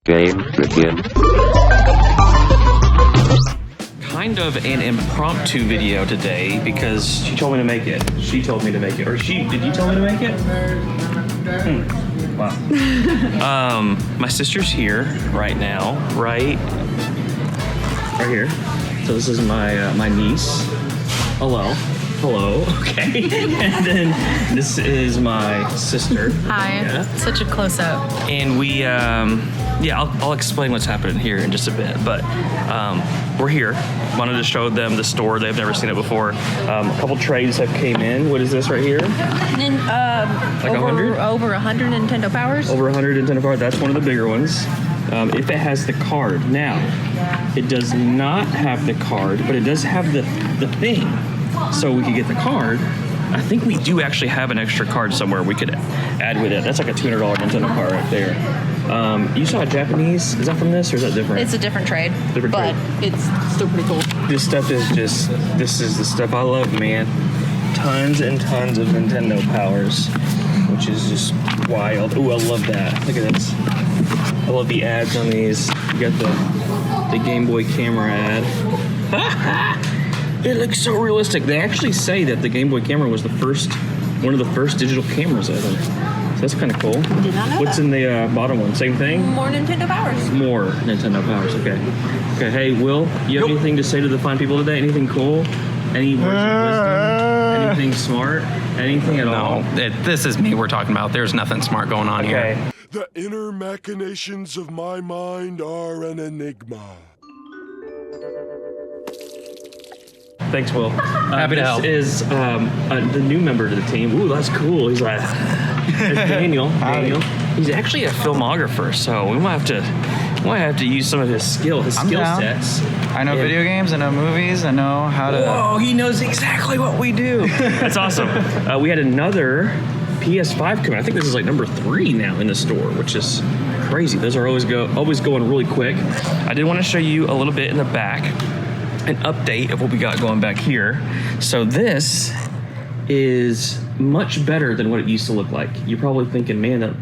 Game begin. Kind of an impromptu video today because she told me to make it. She told me to make it. Or did you tell me to make it? Wow. My sister's here right now, right here. So this is my niece. Hello. Okay. And then this is my sister. Hi. Yeah. Such a close up. And we, I'll explain what's happening here in just a bit. But we're here. Wanted to show them the store. They've never seen it before. A couple trays have came in. What is this right here? And, Like 100? Over 100 Nintendo Powers. Over 100 Nintendo Power. That's one of the bigger ones. If it has the card. Now, it does not have the card, but it does have the thing. So we could get the card. I think we do actually have an extra card somewhere we could add with it. That's like a $200 Nintendo card right there. You saw a Japanese. Is that from this or is that different? It's a different trade. Trade. It's still pretty cool. This stuff is this is the stuff I love, man. Tons and tons of Nintendo Powers, which is just wild. Ooh, I love that. Look at this. I love the ads on these. You got the Game Boy camera ad. It looks so realistic. They actually say that the Game Boy camera was one of the first digital cameras ever. So that's kind of cool. Did not know What's that. in the bottom one? Same thing? More Nintendo Powers. More Nintendo Powers. Okay. Hey, Will, you have anything to say to the fine people today? Anything cool? Any words of wisdom? Anything smart? Anything at all? No, this is me we're talking about. There's nothing smart going on here. The inner machinations of my mind are an enigma. Thanks, Will. Happy to help. This is the new member to the team. Ooh, that's cool. He's like, there's Daniel. He's actually a filmographer, so we might have to use some of his skill down. sets. I know video games, I know movies, I know how to... Whoa, he knows exactly what we do. That's awesome. We had another PS5 coming. I think this is like number 3 now in the store, which is crazy. Those are always going really quick. I did want to show you a little bit in the back, an update of what we got going back here. So this is much better than what it used to look like. You're probably thinking, man, that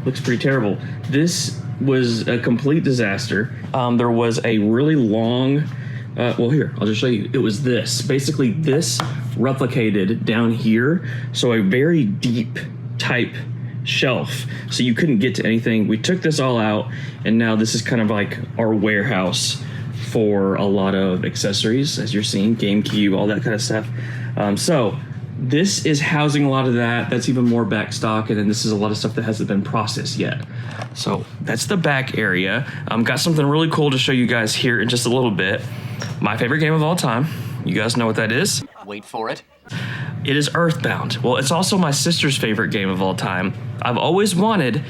looks pretty terrible. This was a complete disaster. There was a really long, well here, I'll just show you. It was this, basically this replicated down here. So a very deep type shelf. So you couldn't get to anything. We took this all out and now this is kind of like our warehouse for a lot of accessories, as you're seeing, GameCube, all that kind of stuff. So this is housing a lot of that. That's even more back stock, and then this is a lot of stuff that hasn't been processed yet. So that's the back area. Got something really cool to show you guys here in just a little bit. My favorite game of all time. You guys know what that is? Wait for it. It is Earthbound. Well, it's also my sister's favorite game of all time. I've always wanted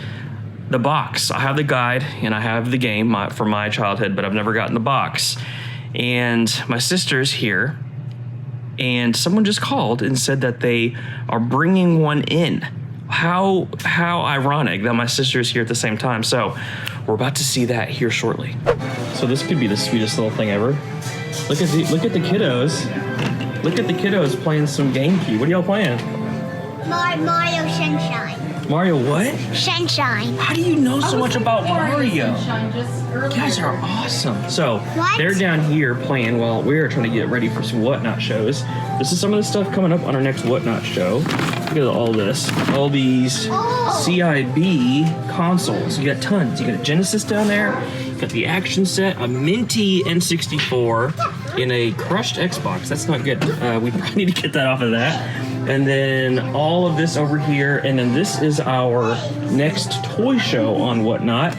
the box. I have the guide and I have the game from my childhood, but I've never gotten the box. And my sister's here, and someone just called and said that they are bringing one in. How ironic that my sister's here at the same time. So we're about to see that here shortly. So this could be the sweetest little thing ever. Look at the kiddos. Look at the kiddos playing some GameCube. What are y'all playing? Mario Sunshine. Mario what? Sunshine. How do you know so much about Mario? You guys are awesome. So they're down here playing while we're trying to get ready for some Whatnot shows. This is some of the stuff coming up on our next Whatnot show. Look at all this. All these CIB consoles. You got tons. You got a Genesis down there. You got the action set, a minty N64 in a crushed Xbox. That's not good. We probably need to get that off of that. And then all of this over here, and then this is our next toy show on Whatnot.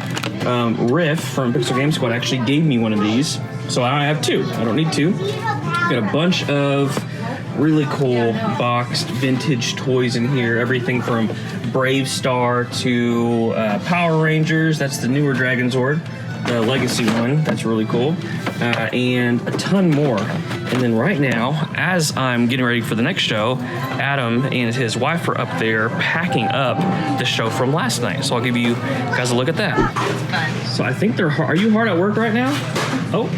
Riff from Pixel Game Squad actually gave me one of these, so I have 2. I don't need 2. Got a bunch of really cool boxed vintage toys in here. Everything from Brave Star to Power Rangers. That's the newer Dragon Zord, the Legacy one. That's really cool, and a ton more. And then right now, as I'm getting ready for the next show, Adam and his wife are up there packing up the show from last night. So I'll give you guys a look at that. So I think they're hard. Are you hard at work right now? Oh,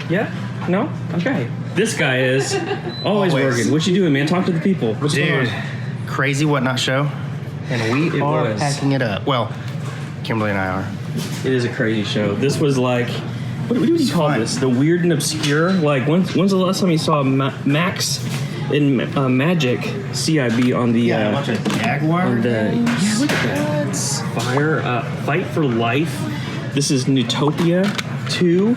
yeah? No? Okay. This guy is always working. What you doing, man? Talk to the people. What's going on? Crazy Whatnot show. And we are was. packing it up. Well, Kimberly and I are. It is a crazy show. This was like, what do you call this? The weird and obscure? Like, when's the last time you saw Max in Magic CIB on the... Yeah, watch a Jaguar. on the, yeah, look at that. Fight for Life. This is Newtopia 2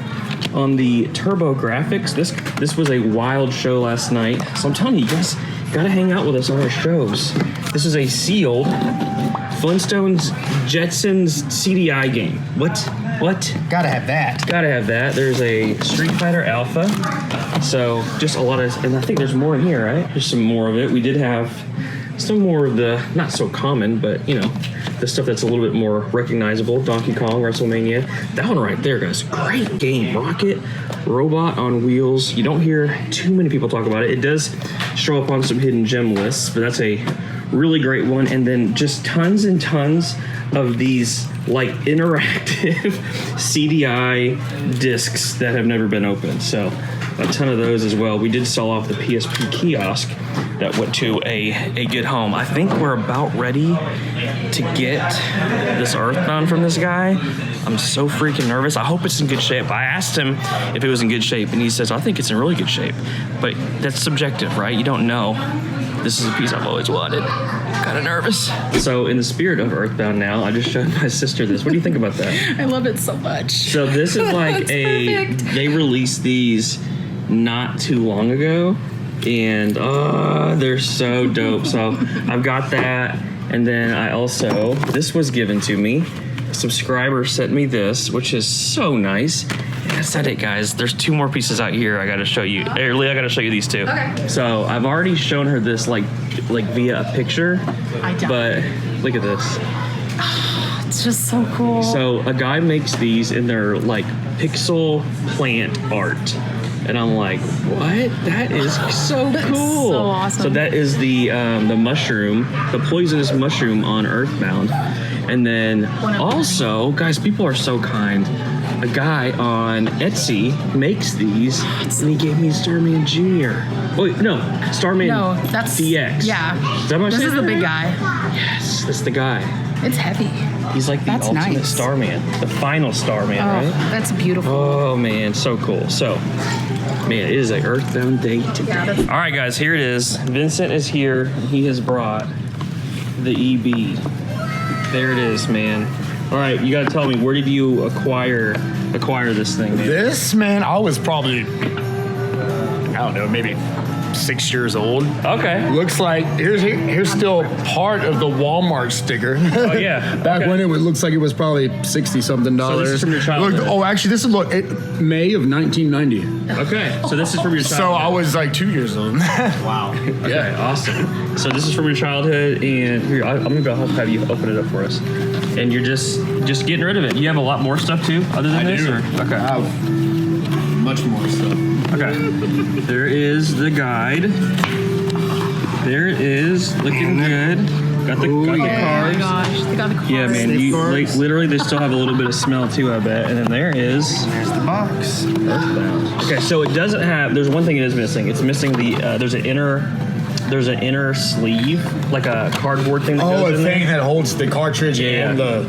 on the Turbo Graphics. This was a wild show last night. So I'm telling you, you guys gotta hang out with us on our shows. This is a sealed Flintstones Jetsons CDI game. What? Gotta have that. Gotta have that. There's a Street Fighter Alpha. So just a lot of, and I think there's more in here, right? There's some more of it. We did have some more of the, not so common, but you know, the stuff that's a little bit more recognizable. Donkey Kong, WrestleMania. That one right there, guys. Great game. Rocket Robot on Wheels. You don't hear too many people talk about it. It does show up on some hidden gem lists, but that's a really great one. And then just tons and tons of these like interactive CDI discs that have never been opened. So a ton of those as well. We did sell off the PSP kiosk that went to a good home. I think we're about ready to get this Earthbound from this guy. I'm so freaking nervous. I hope it's in good shape. I asked him if it was in good shape, and he says, I think it's in really good shape. But that's subjective, right? You don't know. This is a piece I've always wanted. Kind of nervous. So in the spirit of Earthbound now, I just showed my sister this. What do you think about that? I love it so much. So this is like perfect. they released these not too long ago, and they're so dope. So I've got that, and then I also, this was given to me. A subscriber sent me this, which is so nice. And that's not it, guys. There's two more pieces out here I gotta show you. Hey, Leah, I gotta show you these two. Okay. So I've already shown her this like via a picture, I don't. but look at this. It's just so cool. So a guy makes these in their like pixel plant art. And I'm like, what? That is so cool. so awesome. So that is the mushroom, the poisonous mushroom on Earthbound. And then also, guys, people are so kind. A guy on Etsy makes these, and he gave me Starman Jr. Wait, no, Starman No, that's DX. Yeah. Is that what I'm This saying? is the big guy. Yes, that's the guy. It's heavy. He's like the That's ultimate nice. Starman, the final Starman, Oh, right? that's beautiful. Oh man, so cool. So, man, it is an Earthbound day today. Yeah, that's- All right, guys, here it is. Vincent is here. He has brought the EB. There it is, man. All right, you gotta tell me, where did you acquire this thing, man? This, man, I was probably, I don't know, maybe 6 years old. Okay. Looks like here's still part of the Walmart sticker. Oh yeah. Back Okay. when it looks like it was probably $60-something. So this is from your childhood. Oh, actually, this is May of 1990. Okay, so this is from your childhood. So I was like 2 years old. Wow. Okay, awesome. So this is from your childhood, and here, I'm gonna have you open it up for us. And you're just getting rid of it. You have a lot more stuff too, other than this? do. Or? Okay. I have much more stuff. Okay. There is the guide. There it is, looking good. Got the Oh my cards. gosh, they got the cards. Yeah, man. You, like, literally, they still have a little bit of smell too, I bet. And then there is There's the box. Earthbound. Okay, so it doesn't have. There's one thing it is missing. It's missing the. There's an inner sleeve, like a cardboard thing that Oh, goes a in thing there. that holds the cartridge Yeah. and the.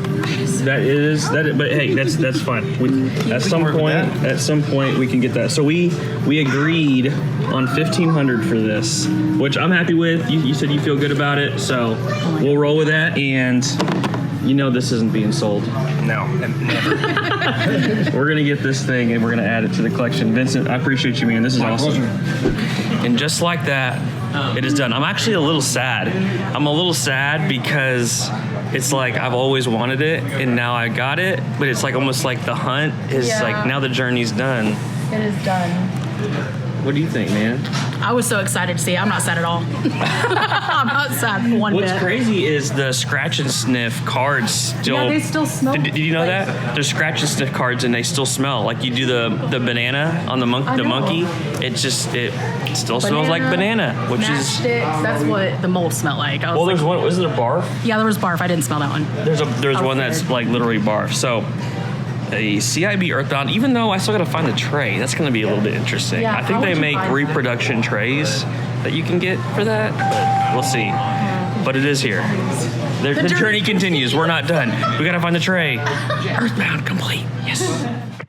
That is that. But hey, that's fine. At some point, we can get that. So we agreed on $1,500 for this, which I'm happy with. You said you feel good about it, so we'll roll with that. And you know this isn't being sold. No, never. We're gonna get this thing and we're gonna add it to the collection. Vincent, I appreciate you, man. This is awesome. And just like that, it is done. I'm actually a little sad. I'm a little sad because it's like I've always wanted it and now I got it, but it's like almost like the hunt is like now the journey's done. It is done. What do you think, man? I was so excited to see it. I'm not sad at all. I'm not sad one What's bit. crazy is the scratch and sniff cards still. Yeah, they still smell. Did you know like- that? There's scratch and sniff cards and they still smell. Like you do the banana on the I know. monkey. It still smells like banana, which is. matchsticks. That's what the mold smelled like. I was Well, like, there's one. Was there barf? yeah, there was barf. I didn't smell that one. There's one Okay. that's like literally barf. So a CIB Earthbound. Even though I still got to find the tray, that's going to be a little bit interesting. Yeah, I think how they would you make find that? reproduction trays that you can get for that, but we'll see. But it is here. The journey continues. We're not done. We gotta find the tray. Earthbound complete. Yes.